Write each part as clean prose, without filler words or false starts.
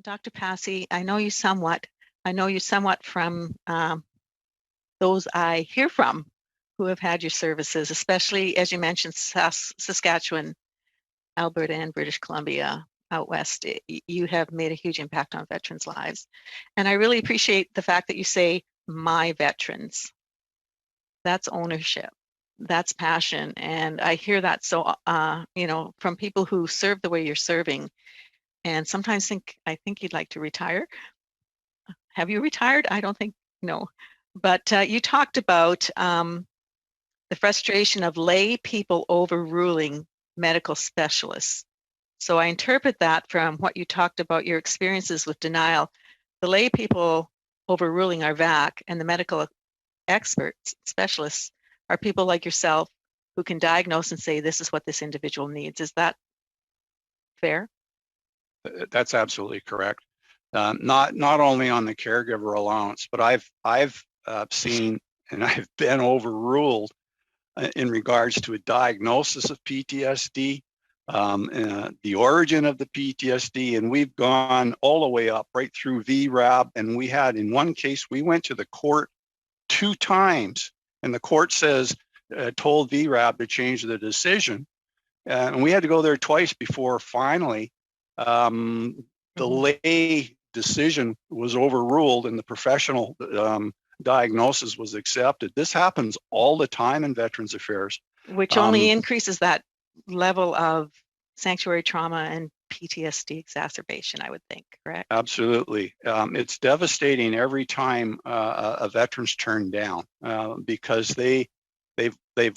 Dr. Passey, I know you somewhat. I know you somewhat from those I hear from who have had your services, especially as you mentioned, Saskatchewan, Alberta, and British Columbia out west. You have made a huge impact on veterans' lives. And I really appreciate the fact that you say, my veterans. That's ownership. That's passion. And I hear that from people who serve the way you're serving and sometimes I think you'd like to retire. Have you retired? I don't think, no. But you talked about the frustration of lay people overruling medical specialists. So I interpret that from what you talked about your experiences with denial. The lay people overruling our VAC and the medical experts, specialists, are people like yourself who can diagnose and say, this is what this individual needs. Is that fair? That's absolutely correct. Not only on the caregiver allowance, but I've seen and I've been overruled in regards to a diagnosis of PTSD, the origin of the PTSD, and we've gone all the way up right through VRAB. And we had, in one case, we went to the court 2 times, and the court told VRAB to change the decision, and we had to go there twice before finally the lay decision was overruled and the professional diagnosis was accepted. This happens all the time in Veterans Affairs. Which only increases that level of sanctuary trauma and PTSD exacerbation, I would think, correct? Absolutely. It's devastating every time a veteran's turned down because they've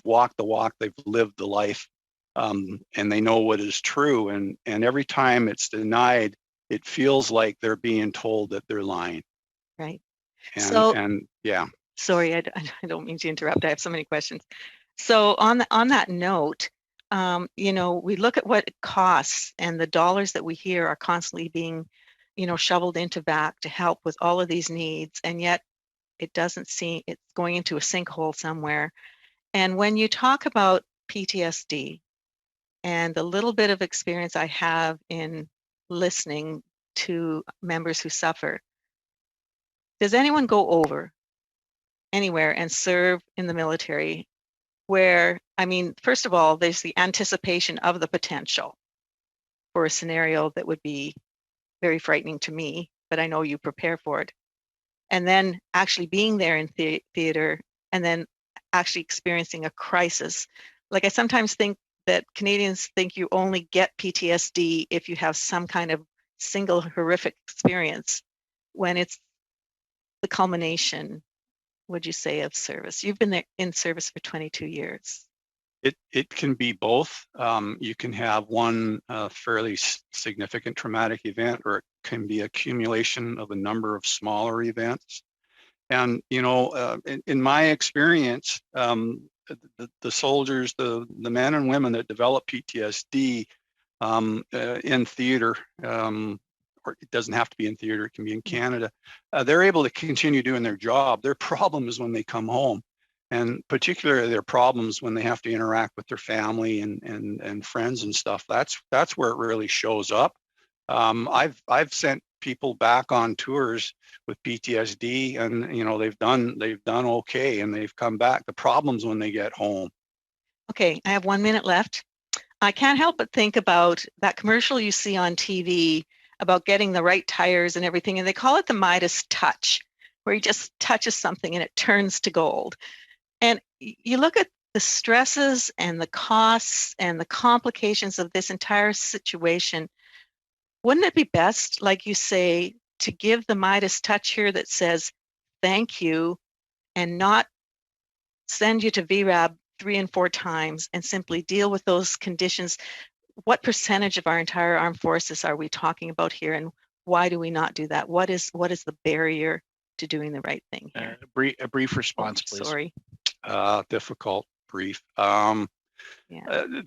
walked the walk, they've lived the life, and they know what is true. And every time it's denied, it feels like they're being told that they're lying. Right. And yeah. Sorry, I don't mean to interrupt. I have so many questions. So on that note, we look at what it costs, and the dollars that we hear are constantly being, shoveled into VAC to help with all of these needs, and yet it doesn't seem it's going into a sinkhole somewhere. And when you talk about PTSD and the little bit of experience I have in listening to members who suffer, does anyone go over anywhere and serve in the military where, first of all, there's the anticipation of the potential for a scenario that would be very frightening to me, but I know you prepare for it. And then actually being there in theater and then actually experiencing a crisis. Like, I sometimes think that Canadians think you only get PTSD if you have some kind of single horrific experience, when it's the culmination, would you say, of service? You've been there in service for 22 years. It can be both. You can have one fairly significant traumatic event, or it can be accumulation of a number of smaller events. And in my experience, the soldiers, the men and women that develop PTSD in theater, or it doesn't have to be in theater, it can be in Canada, they're able to continue doing their job. Their problem is when they come home, and particularly their problems when they have to interact with their family and friends and stuff. That's where it really shows up. I've sent people back on tours with PTSD, and they've done okay, and they've come back. The problem's when they get home. Okay, I have 1 minute left. I can't help but think about that commercial you see on TV about getting the right tires and everything, and they call it the Midas touch, where he just touches something and it turns to gold. And you look at the stresses and the costs and the complications of this entire situation. Wouldn't it be best, like you say, to give the Midas touch here that says thank you, and not send you to VRAB 3 and 4 times and simply deal with those conditions? What percentage of our entire armed forces are we talking about here, and why do we not do that? What is the barrier to doing the right thing here? A brief response, please. Sorry. Difficult, brief. The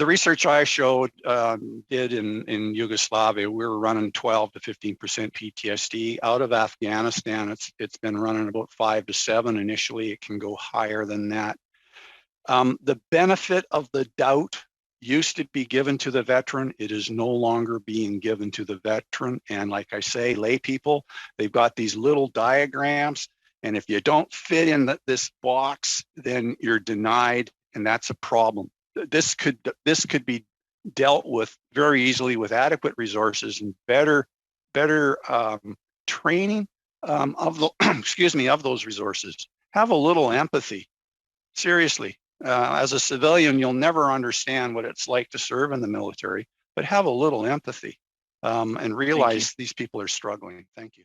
research I showed did in Yugoslavia, we were running 12 to 15% PTSD. Out of Afghanistan, it's been running about 5 to 7 initially. It can go higher than that. The benefit of the doubt used to be given to the veteran. It is no longer being given to the veteran. And like I say, lay people, they've got these little diagrams. And if you don't fit in this box, then you're denied. And that's a problem. This could be dealt with very easily with adequate resources and better training of the of those resources. Have a little empathy. Seriously, as a civilian, you'll never understand what it's like to serve in the military, but have a little empathy and realize these people are struggling. Thank you.